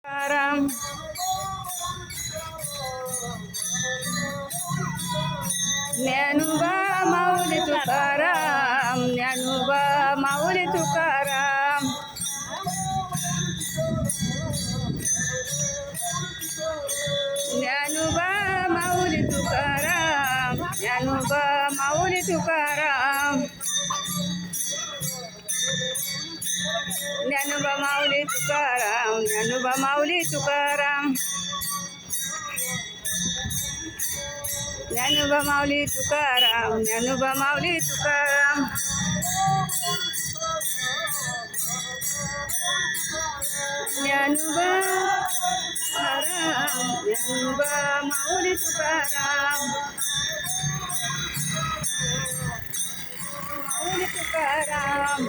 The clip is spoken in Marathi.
तुकाराम ज्ञानोबा माऊली तुकाराम, ज्ञानोबा माऊली तुकाराम, ज्ञानोबा माऊली तुकाराम, ज्ञानोबा माऊली तुकाराम, ज्ञानोबा माऊली तुकाराम, ज्ञानोबा माऊली तुकाराम, ज्ञानोबा माऊली तुकाराम, ज्ञानोबा माऊली तुकाराम, ज्ञानोबा तुकाराम, ज्ञानोबा माऊली तुकाराम, माऊली तुकाराम,